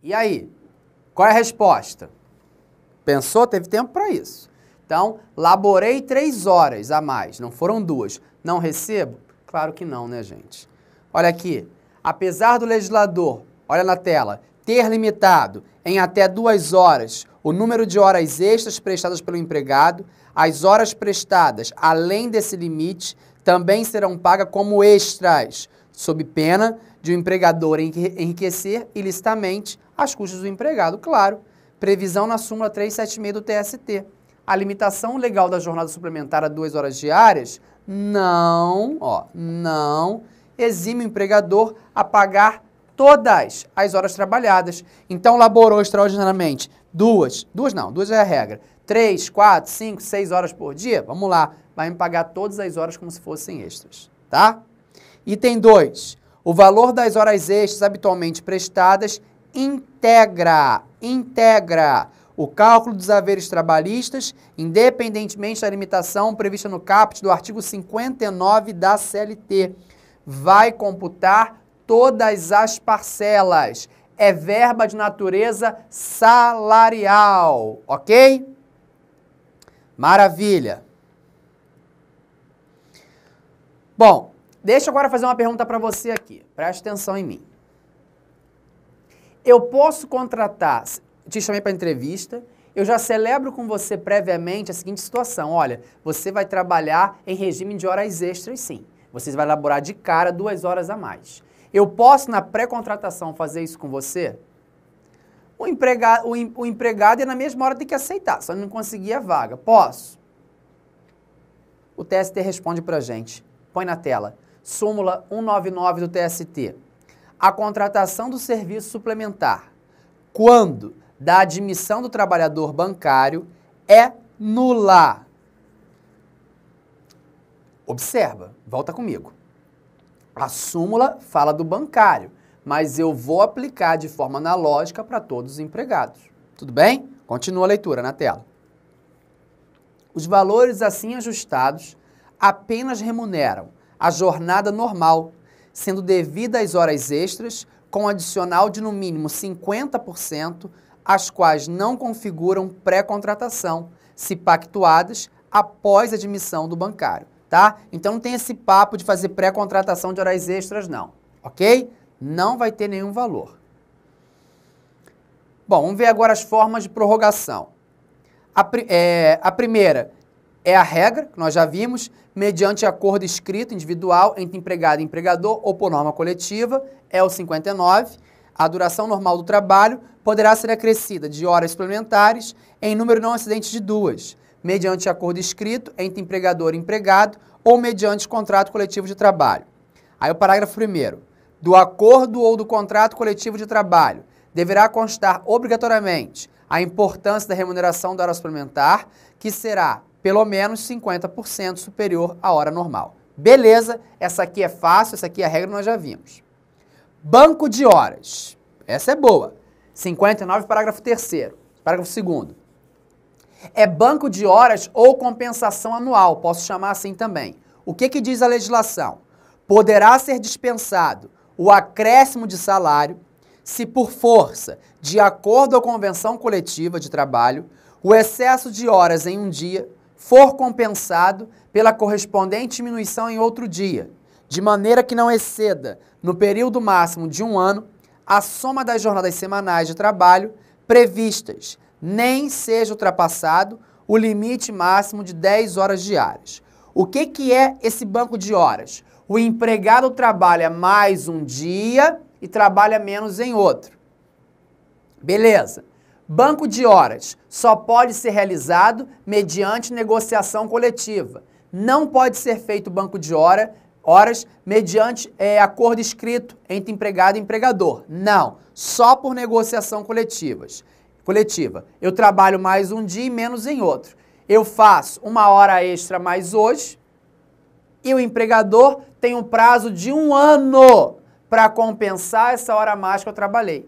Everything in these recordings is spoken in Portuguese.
E aí? Qual é a resposta? Pensou? Teve tempo para isso. Então, laborei 3 horas a mais, não foram 2. Não recebo? Claro que não, né, gente? Olha aqui. Apesar do legislador, olha na tela, ter limitado em até 2 horas o número de horas extras prestadas pelo empregado, as horas prestadas além desse limite também serão pagas como extras, sob pena de o empregador enriquecer ilicitamente as custas do empregado. Claro, previsão na súmula 376 do TST. A limitação legal da jornada suplementar a 2 horas diárias não exime o empregador a pagar todas as horas trabalhadas. Então, laborou extraordinariamente 2 é a regra, 3, 4, 5, 6 horas por dia, vamos lá, vai me pagar todas as horas como se fossem extras, tá? Item 2, o valor das horas extras habitualmente prestadas integra o cálculo dos haveres trabalhistas, independentemente da limitação prevista no caput do artigo 59 da CLT. Vai computar todas as parcelas. É verba de natureza salarial, ok? Maravilha. Bom, deixa eu agora fazer uma pergunta para você aqui. Preste atenção em mim. Eu posso contratar, te chamei para entrevista, eu já celebro com você previamente a seguinte situação. Olha, você vai trabalhar em regime de horas extras, sim. Você vai elaborar de cara 2 horas a mais. Eu posso, na pré-contratação, fazer isso com você? O empregado, na mesma hora, tem que aceitar, só não conseguir a vaga. Posso? O TST responde para a gente. Põe na tela. Súmula 199 do TST. A contratação do serviço suplementar, quando da admissão do trabalhador bancário, é nula. Observa, volta comigo. A súmula fala do bancário, mas eu vou aplicar de forma analógica para todos os empregados. Tudo bem? Continua a leitura na tela. Os valores assim ajustados apenas remuneram a jornada normal, sendo devida às horas extras, com adicional de no mínimo 50%, as quais não configuram pré-contratação, se pactuadas após a admissão do bancário, tá? Então não tem esse papo de fazer pré-contratação de horas extras, não, ok? Não vai ter nenhum valor. Bom, vamos ver agora as formas de prorrogação. A primeira é a regra, que nós já vimos, mediante acordo escrito individual entre empregado e empregador ou por norma coletiva, é o 59. A duração normal do trabalho poderá ser acrescida de horas suplementares em número não excedente de 2, mediante acordo escrito entre empregador e empregado ou mediante contrato coletivo de trabalho. Aí o parágrafo 1º. Do acordo ou do contrato coletivo de trabalho deverá constar obrigatoriamente a importância da remuneração da hora suplementar, que será pelo menos 50% superior à hora normal. Beleza, essa aqui é fácil, essa aqui é a regra, nós já vimos. Banco de horas. Essa é boa. 59, parágrafo 3º. Parágrafo 2º. É banco de horas ou compensação anual, posso chamar assim também. O que diz a legislação? Poderá ser dispensado o acréscimo de salário se por força de acordo ou convenção coletiva de trabalho, o excesso de horas em um dia for compensado pela correspondente diminuição em outro dia, de maneira que não exceda, no período máximo de 1 ano, a soma das jornadas semanais de trabalho previstas, nem seja ultrapassado o limite máximo de 10 horas diárias. O que é esse banco de horas? O empregado trabalha mais um dia e trabalha menos em outro. Beleza. Banco de horas só pode ser realizado mediante negociação coletiva. Não pode ser feito banco de horas mediante acordo escrito entre empregado e empregador. Não, só por negociação coletiva. Eu trabalho mais um dia e menos em outro. Eu faço 1 hora extra mais hoje e o empregador tem um prazo de 1 ano para compensar essa hora a mais que eu trabalhei.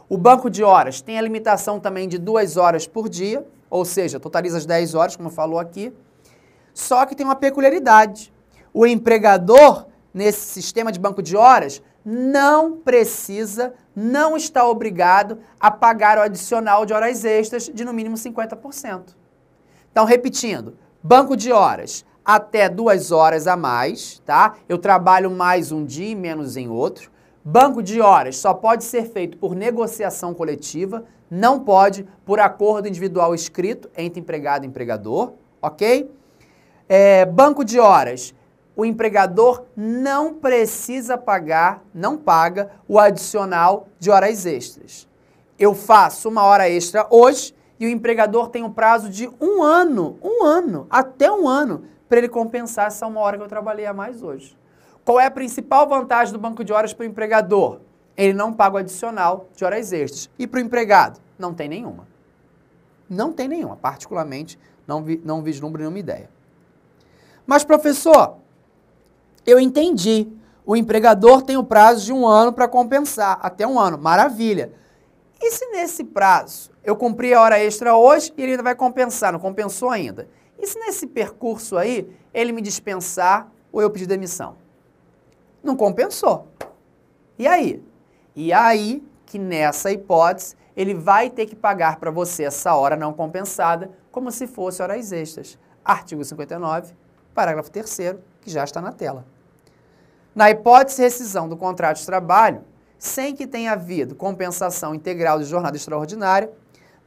O banco de horas tem a limitação também de 2 horas por dia, ou seja, totaliza as 10 horas, como falou aqui. Só que tem uma peculiaridade. O empregador, nesse sistema de banco de horas, não precisa, não está obrigado a pagar o adicional de horas extras de no mínimo 50%. Então, repetindo, banco de horas, até 2 horas a mais, tá? Eu trabalho mais um dia e menos em outro. Banco de horas só pode ser feito por negociação coletiva, não pode por acordo individual escrito entre empregado e empregador, ok? Banco de horas, o empregador não precisa pagar, não paga o adicional de horas extras. Eu faço 1 hora extra hoje e o empregador tem um prazo de 1 ano, até 1 ano, para ele compensar essa 1 hora que eu trabalhei a mais hoje. Qual é a principal vantagem do banco de horas para o empregador? Ele não paga o adicional de horas extras. E para o empregado? Não tem nenhuma. Não tem nenhuma. Particularmente, não vislumbro nenhuma ideia. Mas, professor, eu entendi. O empregador tem o prazo de 1 ano para compensar. Até 1 ano. Maravilha. E se nesse prazo eu cumprir a hora extra hoje e ele ainda vai compensar? Não compensou ainda. E se nesse percurso aí ele me dispensar ou eu pedir demissão? Não compensou. E aí? E aí que nessa hipótese ele vai ter que pagar para você essa hora não compensada como se fosse horas extras. Artigo 59, parágrafo 3º, que já está na tela. Na hipótese de rescisão do contrato de trabalho, sem que tenha havido compensação integral de jornada extraordinária,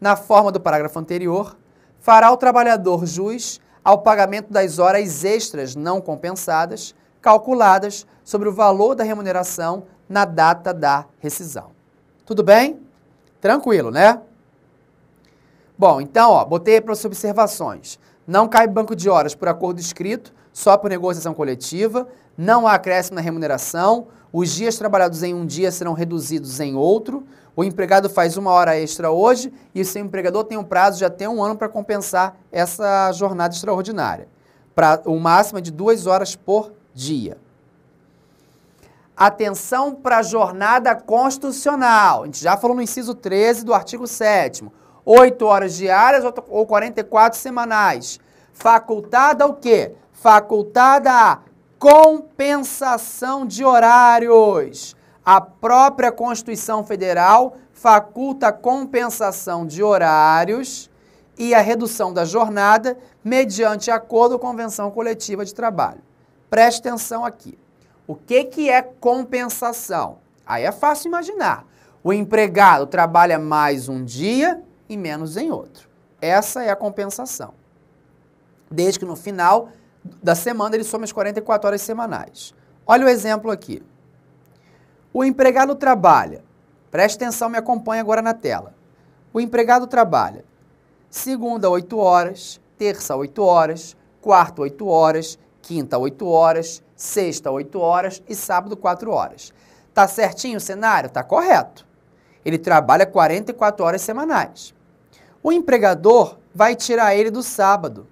na forma do parágrafo anterior, fará o trabalhador jus ao pagamento das horas extras não compensadas, calculadas sobre o valor da remuneração na data da rescisão. Tudo bem? Tranquilo, né? Bom, então, ó, botei para as observações. Não cai banco de horas por acordo escrito, só por negociação coletiva, não há acréscimo na remuneração, os dias trabalhados em um dia serão reduzidos em outro, o empregado faz 1 hora extra hoje e o seu empregador tem um prazo de até 1 ano para compensar essa jornada extraordinária, para o máximo de 2 horas por dia. Atenção para a jornada constitucional. A gente já falou no inciso 13 do artigo 7º. 8 horas diárias ou 44 semanais. Facultada o quê? Facultada a compensação de horários. A própria Constituição Federal faculta a compensação de horários e a redução da jornada mediante acordo ou convenção coletiva de trabalho. Preste atenção aqui. O que é compensação? Aí é fácil imaginar. O empregado trabalha mais um dia e menos em outro. Essa é a compensação. Desde que no final da semana ele soma as 44 horas semanais. Olha o exemplo aqui. O empregado trabalha, preste atenção, me acompanha agora na tela. O empregado trabalha segunda 8 horas, terça 8 horas, quarta 8 horas, quinta 8 horas, sexta 8 horas e sábado 4 horas. Tá certinho o cenário? Tá correto. Ele trabalha 44 horas semanais. O empregador vai tirar ele do sábado.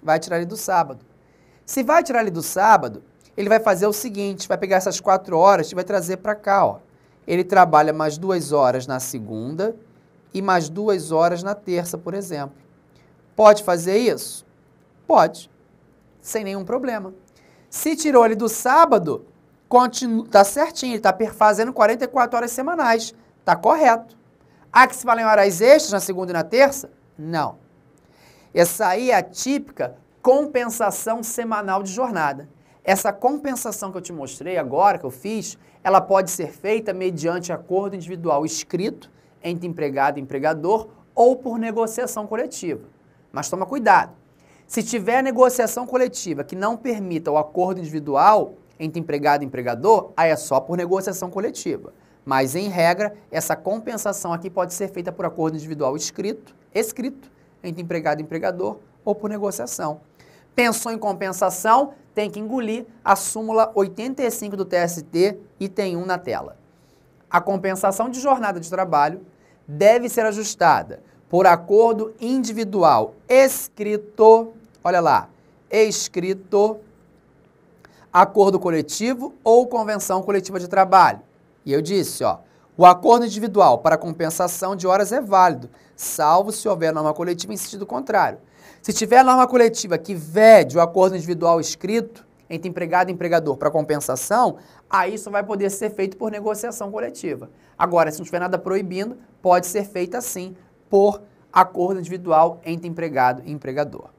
Vai tirar ele do sábado. Se vai tirar ele do sábado, ele vai fazer o seguinte, vai pegar essas 4 horas e vai trazer para cá, ó. Ele trabalha mais 2 horas na segunda e mais 2 horas na terça, por exemplo. Pode fazer isso? Pode. Sem nenhum problema. Se tirou ele do sábado, tá certinho, ele está fazendo 44 horas semanais. Tá correto. Há que se valem horas extras na segunda e na terça? Não. Essa aí é a típica compensação semanal de jornada. Essa compensação que eu te mostrei agora, que eu fiz, ela pode ser feita mediante acordo individual escrito entre empregado e empregador ou por negociação coletiva. Mas toma cuidado. Se tiver negociação coletiva que não permita o acordo individual entre empregado e empregador, aí é só por negociação coletiva. Mas, em regra, essa compensação aqui pode ser feita por acordo individual escrito entre empregado e empregador ou por negociação. Pensou em compensação, tem que engolir a súmula 85 do TST, item 1 na tela. A compensação de jornada de trabalho deve ser ajustada por acordo individual escrito, olha lá, escrito, acordo coletivo ou convenção coletiva de trabalho. E eu disse, ó, o acordo individual para compensação de horas é válido, salvo se houver norma coletiva em sentido contrário. Se tiver norma coletiva que vede o acordo individual escrito, entre empregado e empregador para compensação, aí isso vai poder ser feito por negociação coletiva. Agora, se não tiver nada proibindo, pode ser feita sim por acordo individual entre empregado e empregador.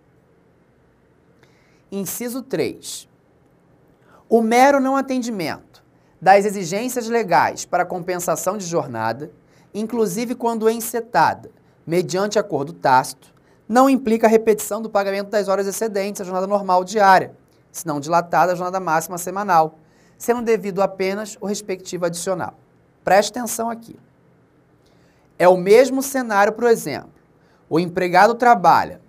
Inciso 3. O mero não atendimento das exigências legais para compensação de jornada, inclusive quando encetada, mediante acordo tácito, não implica a repetição do pagamento das horas excedentes à jornada normal diária, senão dilatada à jornada máxima semanal, sendo devido apenas o respectivo adicional. Preste atenção aqui. É o mesmo cenário, por exemplo, o empregado trabalha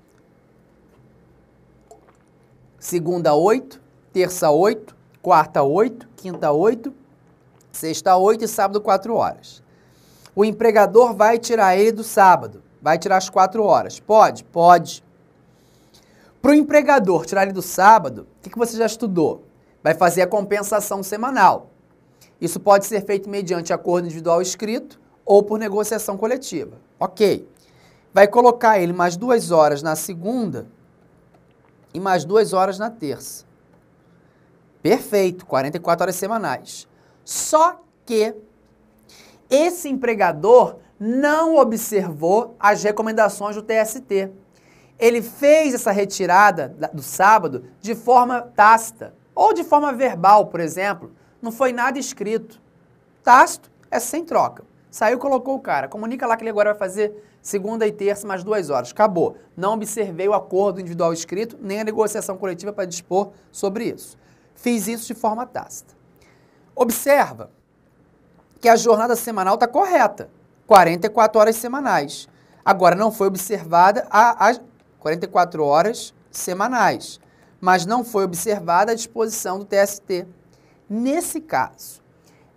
segunda 8, terça 8, quarta 8, quinta 8, sexta 8 e sábado 4 horas. O empregador vai tirar ele do sábado, vai tirar as 4 horas. Pode? Pode. Para o empregador tirar ele do sábado, o que você já estudou? Vai fazer a compensação semanal. Isso pode ser feito mediante acordo individual escrito ou por negociação coletiva. Ok. Vai colocar ele mais 2 horas na segunda e mais 2 horas na terça. Perfeito, 44 horas semanais. Só que esse empregador não observou as recomendações do TST. Ele fez essa retirada do sábado de forma tácita ou de forma verbal, por exemplo. Não foi nada escrito. Tácito é sem troca. Saiu, colocou o cara. Comunica lá que ele agora vai fazer segunda e terça mais 2 horas. Acabou. Não observei o acordo individual escrito, nem a negociação coletiva para dispor sobre isso. Fiz isso de forma tácita. Observa que a jornada semanal está correta. 44 horas semanais. Agora, não foi observada as 44 horas semanais, mas não foi observada a disposição do TST. Nesse caso,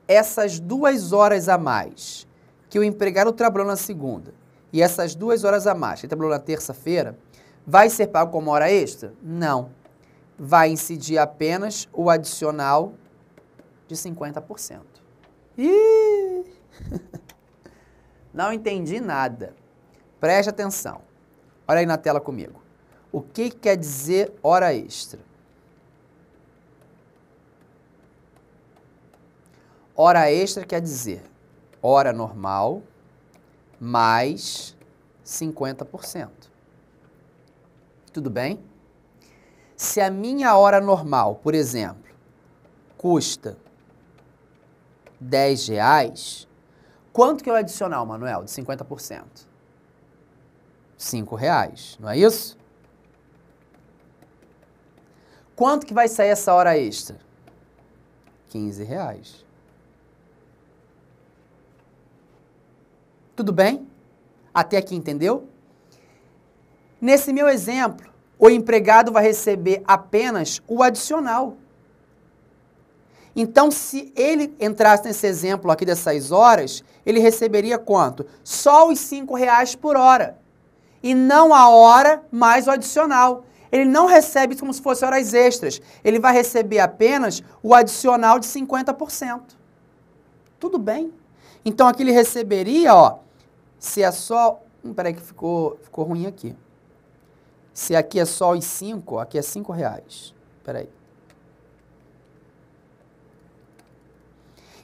essas 2 horas a mais que o empregado trabalhou na segunda e essas 2 horas a mais que ele trabalhou na terça-feira, vai ser pago como hora extra? Não. Vai incidir apenas o adicional de 50%. Ih! Não entendi nada. Preste atenção. Olha aí na tela comigo. O que quer dizer hora extra? Hora extra quer dizer hora normal mais 50%. Tudo bem? Se a minha hora normal, por exemplo, custa R$10, quanto que é o adicional, Manuel, de 50%? R$5, não é isso? Quanto que vai sair essa hora extra? R$15. Tudo bem? Até aqui entendeu? Nesse meu exemplo, o empregado vai receber apenas o adicional. Então, se ele entrasse nesse exemplo aqui dessas horas, ele receberia quanto? Só os R$5 por hora. E não a hora mais o adicional. Ele não recebe como se fosse horas extras. Ele vai receber apenas o adicional de 50%. Tudo bem? Então, aqui ele receberia, ó, se é só... Peraí que ficou ruim aqui. Se aqui é só os 5, aqui é R$5. Peraí.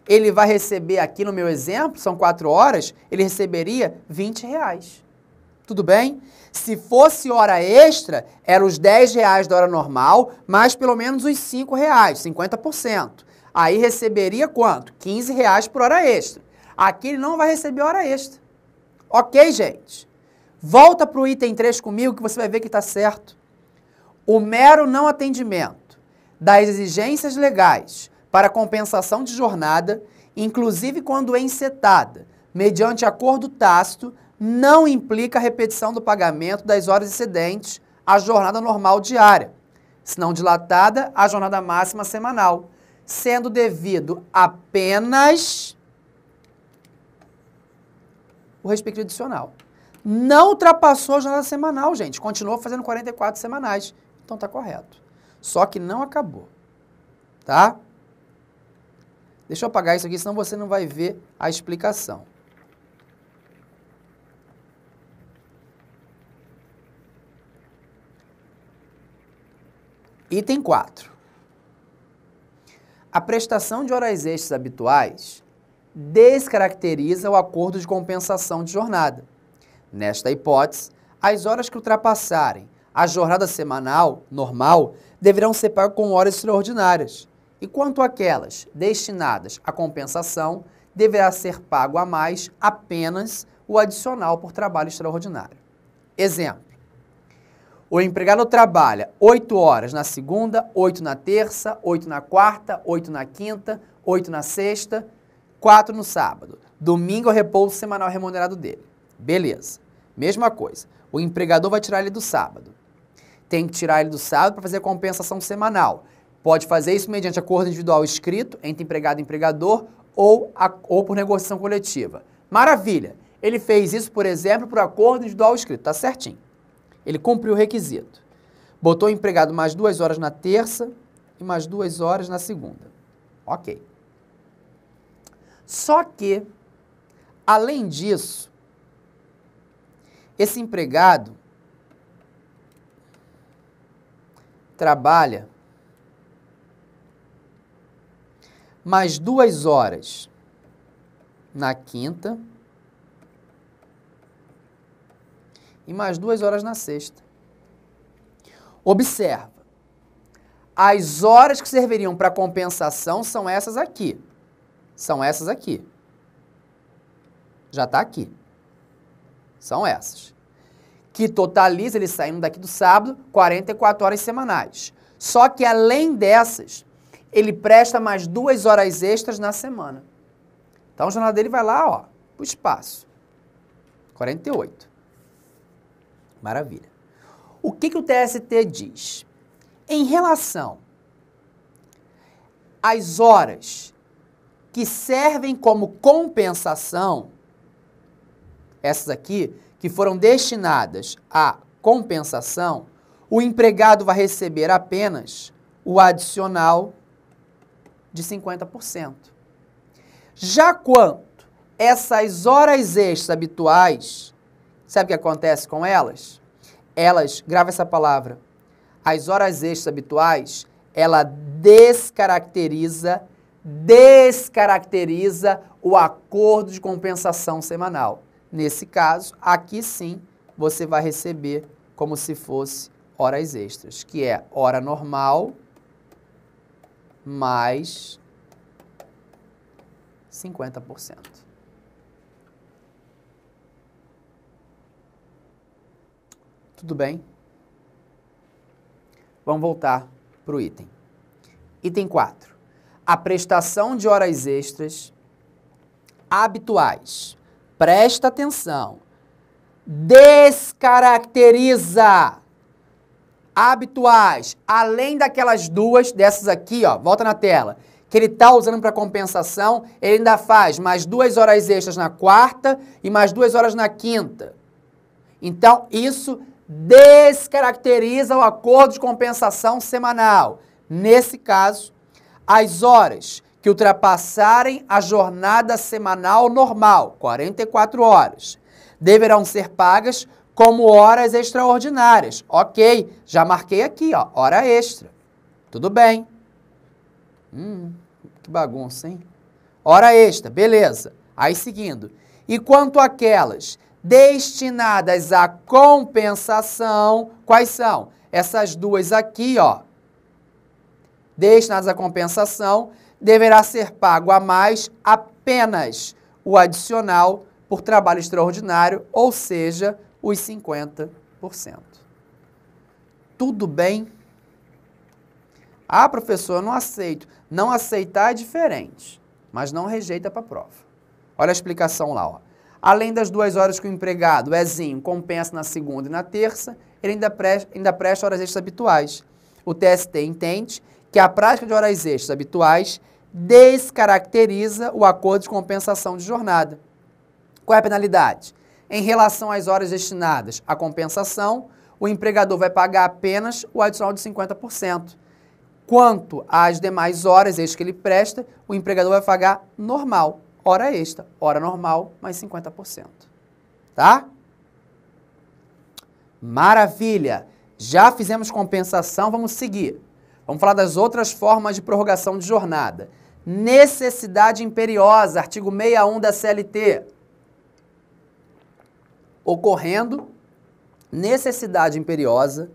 Ele vai receber aqui no meu exemplo, são 4 horas, ele receberia R$20. Tudo bem? Se fosse hora extra, eram os R$10 da hora normal, mais pelo menos os R$5, 50%. Aí receberia quanto? R$15 por hora extra. Aqui ele não vai receber hora extra. Ok, gente? Volta para o item 3 comigo que você vai ver que está certo. O mero não atendimento das exigências legais para compensação de jornada, inclusive quando encetada, mediante acordo tácito, não implica a repetição do pagamento das horas excedentes à jornada normal diária, senão dilatada à jornada máxima semanal, sendo devido apenas o respectivo adicional. Não ultrapassou a jornada semanal, gente. Continuou fazendo 44 semanais. Então está correto. Só que não acabou. Tá? Deixa eu apagar isso aqui, senão você não vai ver a explicação. Item 4. A prestação de horas extras habituais descaracteriza o acordo de compensação de jornada. Nesta hipótese, as horas que ultrapassarem a jornada semanal normal deverão ser pagas com horas extraordinárias, e quanto àquelas destinadas à compensação, deverá ser pago a mais apenas o adicional por trabalho extraordinário. Exemplo: o empregado trabalha 8 horas na segunda, 8 na terça, 8 na quarta, 8 na quinta, 8 na sexta, 4 no sábado. Domingo é o repouso semanal remunerado dele. Beleza. Mesma coisa. O empregador vai tirar ele do sábado. Tem que tirar ele do sábado para fazer a compensação semanal. Pode fazer isso mediante acordo individual escrito entre empregado e empregador ou por negociação coletiva. Maravilha! Ele fez isso, por exemplo, por acordo individual escrito. Tá certinho. Ele cumpriu o requisito. Botou o empregado mais 2 horas na terça e mais 2 horas na segunda. Ok. Só que, além disso, esse empregado trabalha mais 2 horas na quinta e mais 2 horas na sexta. Observa, as horas que serviriam para compensação são essas aqui. São essas aqui. Já está aqui. São essas. Que totaliza, ele saindo daqui do sábado, 44 horas semanais. Só que além dessas, ele presta mais 2 horas extras na semana. Então a jornada dele vai lá, ó, pro espaço. 48. Maravilha. O que o TST diz? Em relação às horas que servem como compensação, essas aqui, que foram destinadas à compensação, o empregado vai receber apenas o adicional de 50%. Já quanto essas horas extras habituais, sabe o que acontece com elas? Elas, grava essa palavra, as horas extras habituais, ela descaracteriza o acordo de compensação semanal. Nesse caso, aqui sim, você vai receber como se fosse horas extras, que é hora normal mais 50%. Tudo bem? Vamos voltar para o item. Item 4. A prestação de horas extras habituais. Presta atenção. Descaracteriza habituais, além daquelas duas, dessas aqui, ó, volta na tela, que ele está usando para compensação, ele ainda faz mais 2 horas extras na quarta e mais 2 horas na quinta. Então, isso descaracteriza o acordo de compensação semanal. Nesse caso, as horas que ultrapassarem a jornada semanal normal, 44 horas, deverão ser pagas como horas extraordinárias. Ok, já marquei aqui, ó, hora extra. Tudo bem. Que bagunça, hein? Hora extra, beleza. Aí seguindo. E quanto àquelas destinadas à compensação, quais são? Essas duas aqui, ó. Destinadas à compensação, deverá ser pago a mais apenas o adicional por trabalho extraordinário, ou seja, os 50%. Tudo bem? Ah, professor, eu não aceito. Não aceitar é diferente, mas não rejeita para a prova. Olha a explicação lá, ó. Além das 2 horas que o empregado, Ezinho, compensa na segunda e na terça, ele ainda presta horas extras habituais. O TST entende que a prática de horas extras habituais descaracteriza o acordo de compensação de jornada. Qual é a penalidade? Em relação às horas destinadas à compensação, o empregador vai pagar apenas o adicional de 50%. Quanto às demais horas extras que ele presta, o empregador vai pagar normal, hora extra, hora normal mais 50%. Tá? Maravilha! Já fizemos compensação, vamos seguir. Vamos falar das outras formas de prorrogação de jornada. Necessidade imperiosa, artigo 61 da CLT. Ocorrendo necessidade imperiosa,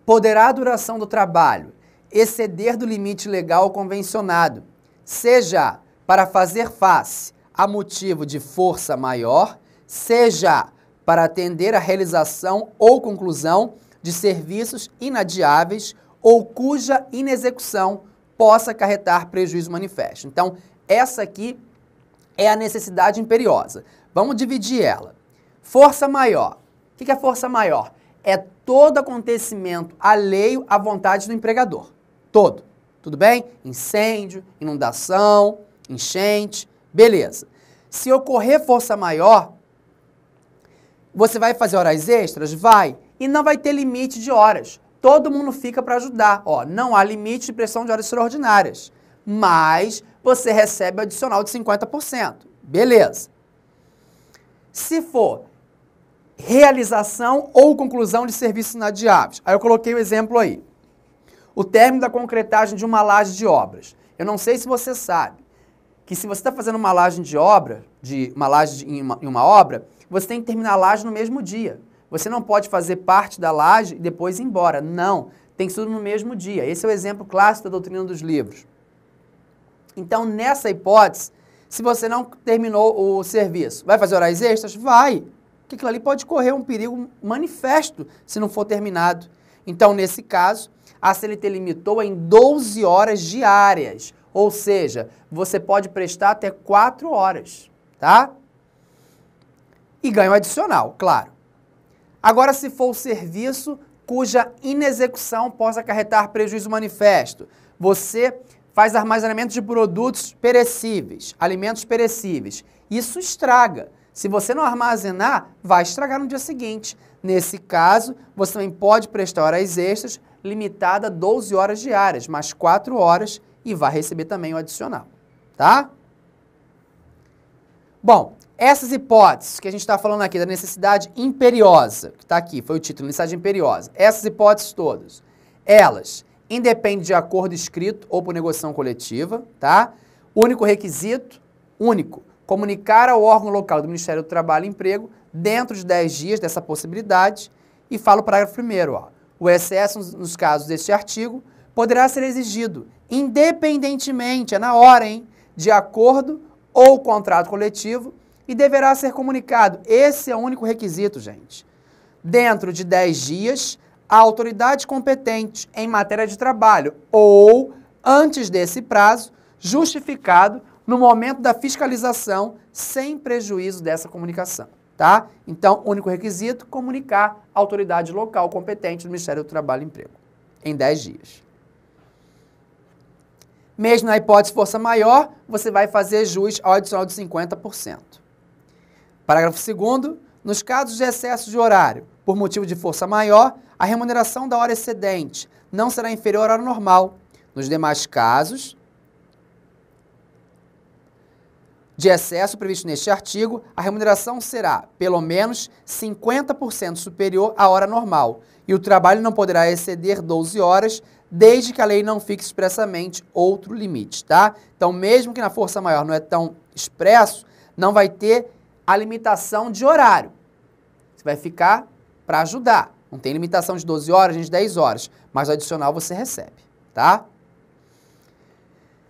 poderá a duração do trabalho exceder do limite legal convencionado, seja para fazer face a motivo de força maior, seja para atender à realização ou conclusão de serviços inadiáveis ou cuja inexecução possa acarretar prejuízo manifesto. Então, essa aqui é a necessidade imperiosa. Vamos dividir ela. Força maior. O que é força maior? É todo acontecimento alheio à vontade do empregador. Todo. Tudo bem? Incêndio, inundação, enchente, beleza. Se ocorrer força maior, você vai fazer horas extras? Vai. E não vai ter limite de horas. Todo mundo fica para ajudar. Ó, não há limite de prestação de horas extraordinárias. Mas você recebe o adicional de 50%. Beleza. Se for realização ou conclusão de serviços inadiáveis. Aí eu coloquei o exemplo aí. O término da concretagem de uma laje de obras. Eu não sei se você sabe que se você está fazendo uma laje de obra, em uma obra, você tem que terminar a laje no mesmo dia. Você não pode fazer parte da laje e depois ir embora. Não, tem que ser no mesmo dia. Esse é o exemplo clássico da doutrina dos livros. Então, nessa hipótese, se você não terminou o serviço, vai fazer horas extras? Vai. Porque aquilo ali pode correr um perigo manifesto se não for terminado. Então, nesse caso, a CLT limitou em 12 horas diárias. Ou seja, você pode prestar até 4 horas, tá? E ganho adicional, claro. Agora, se for o serviço cuja inexecução possa acarretar prejuízo manifesto, você faz armazenamento de produtos perecíveis, alimentos perecíveis. Isso estraga. Se você não armazenar, vai estragar no dia seguinte. Nesse caso, você também pode prestar horas extras, limitada a 12 horas diárias, mais 4 horas, e vai receber também o adicional, tá? Bom, essas hipóteses que a gente está falando aqui da necessidade imperiosa, que está aqui, foi o título, necessidade imperiosa, essas hipóteses todas, elas independem de acordo escrito ou por negociação coletiva, tá? Único requisito, comunicar ao órgão local do Ministério do Trabalho e Emprego dentro de 10 dias dessa possibilidade, e fala o parágrafo 1º, ó. O excesso, nos casos deste artigo, poderá ser exigido independentemente, é na hora, hein, de acordo ou contrato coletivo, e deverá ser comunicado. Esse é o único requisito, gente. Dentro de 10 dias, a autoridade competente em matéria de trabalho ou, antes desse prazo, justificado no momento da fiscalização, sem prejuízo dessa comunicação, tá? Então, único requisito, comunicar à autoridade local competente do Ministério do Trabalho e Emprego, em 10 dias. Mesmo na hipótese força maior, você vai fazer jus ao adicional de 50%. Parágrafo 2º, nos casos de excesso de horário, por motivo de força maior, a remuneração da hora excedente não será inferior à hora normal. Nos demais casos de excesso previsto neste artigo, a remuneração será, pelo menos, 50% superior à hora normal, e o trabalho não poderá exceder 12 horas, desde que a lei não fixe expressamente outro limite, tá? Então, mesmo que na força maior não é tão expresso, não vai ter a limitação de horário. Você vai ficar para ajudar. Não tem limitação de 12 horas, nem de 10 horas, mas o adicional você recebe, tá?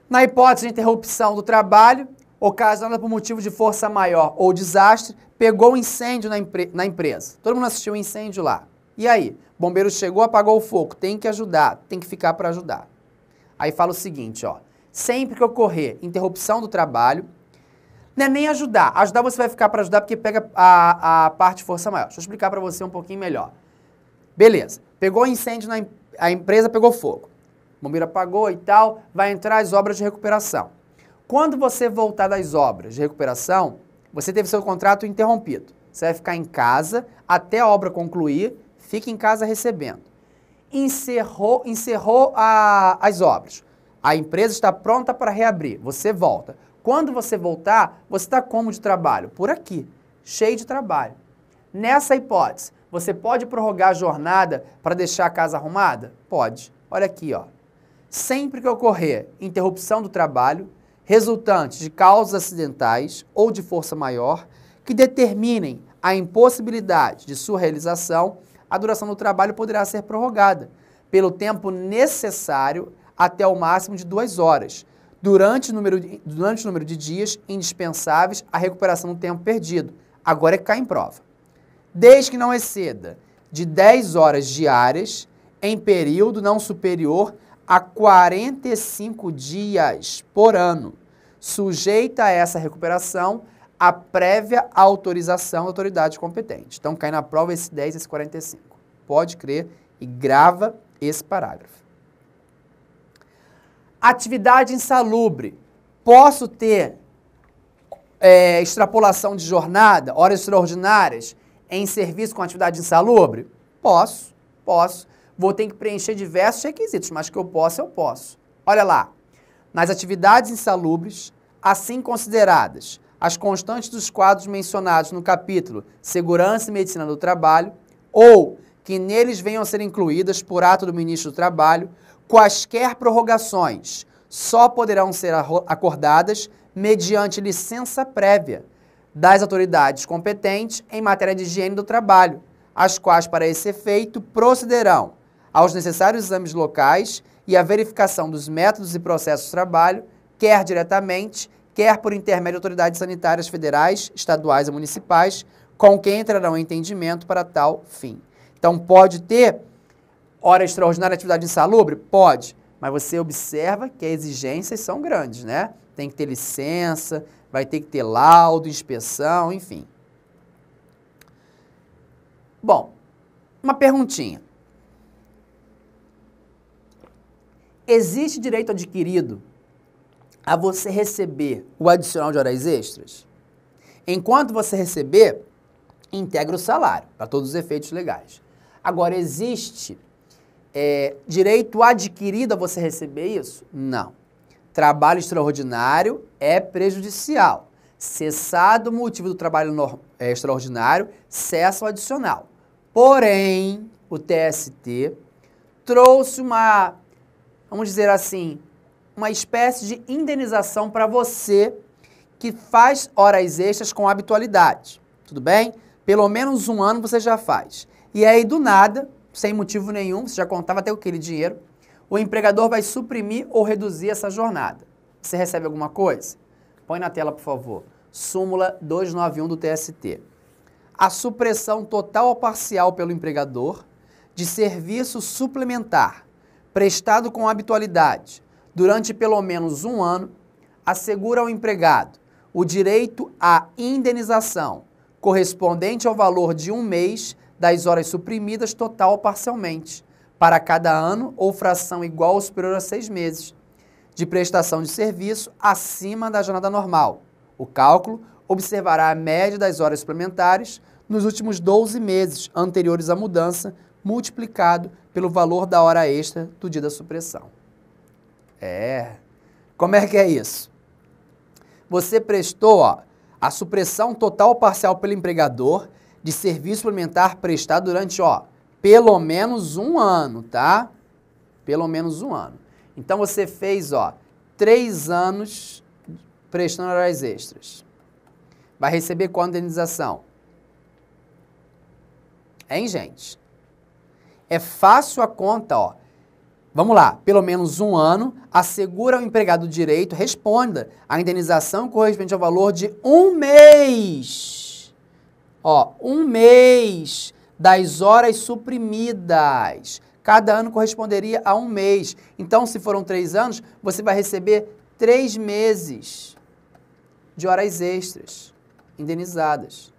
Na hipótese de interrupção do trabalho, ocasionada por motivo de força maior ou desastre, pegou um incêndio na empresa. Todo mundo assistiu o incêndio lá. E aí? O bombeiro chegou, apagou o fogo. Tem que ajudar, tem que ficar para ajudar. Aí fala o seguinte, ó. Sempre que ocorrer interrupção do trabalho, não é nem ajudar. Ajudar você vai ficar para ajudar porque pega a parte de força maior. Deixa eu explicar para você um pouquinho melhor. Beleza. Pegou incêndio a empresa pegou fogo. O bombeiro apagou e tal, vai entrar as obras de recuperação. Quando você voltar das obras de recuperação, você teve seu contrato interrompido. Você vai ficar em casa até a obra concluir, fica em casa recebendo. Encerrou as obras. A empresa está pronta para reabrir. Você volta. Quando você voltar, você está como de trabalho? Por aqui, cheio de trabalho. Nessa hipótese, você pode prorrogar a jornada para deixar a casa arrumada? Pode. Olha aqui, ó. sempre que ocorrer interrupção do trabalho, resultante de causas acidentais ou de força maior, que determinem a impossibilidade de sua realização, a duração do trabalho poderá ser prorrogada pelo tempo necessário até o máximo de 2 horas, durante o número de dias indispensáveis à recuperação do tempo perdido. Agora é que cai em prova. Desde que não exceda de 10 horas diárias em período não superior a 45 dias por ano, sujeita a essa recuperação a prévia autorização da autoridade competente. Então, cai na prova esse 10 e esse 45. Pode crer e grava esse parágrafo. Atividade insalubre. Posso ter extrapolação de jornada, horas extraordinárias, em serviço com atividade insalubre? Posso. Vou ter que preencher diversos requisitos, mas que eu posso. Olha lá. Nas atividades insalubres, assim consideradas as constantes dos quadros mencionados no capítulo Segurança e Medicina do Trabalho, ou que neles venham a ser incluídas por ato do Ministro do Trabalho, quaisquer prorrogações só poderão ser acordadas mediante licença prévia das autoridades competentes em matéria de higiene do trabalho, as quais, para esse efeito, procederão aos necessários exames locais e à verificação dos métodos e processos de trabalho, quer diretamente, quer por intermédio de autoridades sanitárias federais, estaduais e municipais, com quem entrarão em entendimento para tal fim. Então, pode ter hora extraordinária, atividade insalubre? Pode, mas você observa que as exigências são grandes, né? Tem que ter licença, vai ter que ter laudo, inspeção, enfim. Bom, uma perguntinha. Existe direito adquirido a você receber o adicional de horas extras? Enquanto você receber, integra o salário, para todos os efeitos legais. Agora, existe direito adquirido a você receber isso? Não. Trabalho extraordinário é prejudicial. Cessado o motivo do trabalho extraordinário, cessa o adicional. Porém, o TST trouxe uma, vamos dizer assim, uma espécie de indenização para você que faz horas extras com habitualidade. Tudo bem? Pelo menos 1 ano você já faz. E aí, do nada, sem motivo nenhum, você já contava até aquele dinheiro, o empregador vai suprimir ou reduzir essa jornada. Você recebe alguma coisa? Põe na tela, por favor. Súmula 291 do TST. A supressão total ou parcial pelo empregador de serviço suplementar prestado com habitualidade durante pelo menos 1 ano assegura ao empregado o direito à indenização correspondente ao valor de 1 mês das horas suprimidas total ou parcialmente, para cada ano ou fração igual ou superior a 6 meses, de prestação de serviço acima da jornada normal. O cálculo observará a média das horas suplementares nos últimos 12 meses anteriores à mudança, multiplicado pelo valor da hora extra do dia da supressão. Como é que é isso? Você prestou a supressão total ou parcial pelo empregador de serviço suplementar prestado durante, pelo menos 1 ano, tá? Pelo menos 1 ano. Então, você fez, 3 anos prestando horas extras. Vai receber qual indenização? Hein, gente? É fácil a conta, Vamos lá, pelo menos 1 ano, assegura ao empregado o direito, responda, a indenização correspondente ao valor de 1 mês. 1 mês das horas suprimidas. Cada ano corresponderia a 1 mês. Então, se foram 3 anos, você vai receber 3 meses de horas extras indenizadas.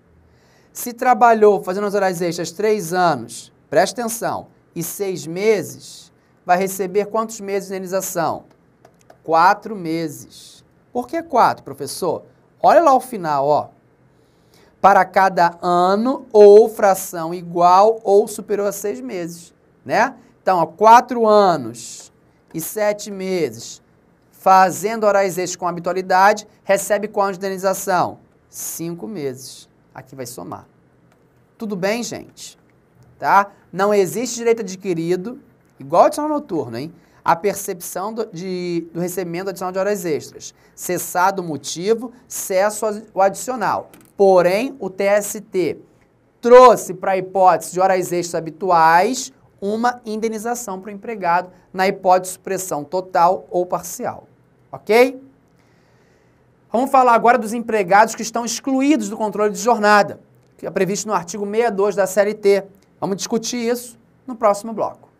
Se trabalhou fazendo as horas extras 3 anos, presta atenção, e 6 meses, vai receber quantos meses de indenização? 4 meses. Por que 4, professor? Olha lá o final, Para cada ano ou fração igual ou superior a 6 meses, né? Então, 4 anos e 7 meses fazendo horas extras com habitualidade, recebe qual de indenização? 5 meses. Aqui vai somar. Tudo bem, gente? Tá? Não existe direito adquirido, igual adicional noturno, hein? a percepção do recebimento adicional de horas extras. Cessado o motivo, cesso o adicional. Porém, o TST trouxe para a hipótese de horas extras habituais uma indenização para o empregado na hipótese de supressão total ou parcial. Ok? Vamos falar agora dos empregados que estão excluídos do controle de jornada, que é previsto no artigo 62 da CLT. Vamos discutir isso no próximo bloco.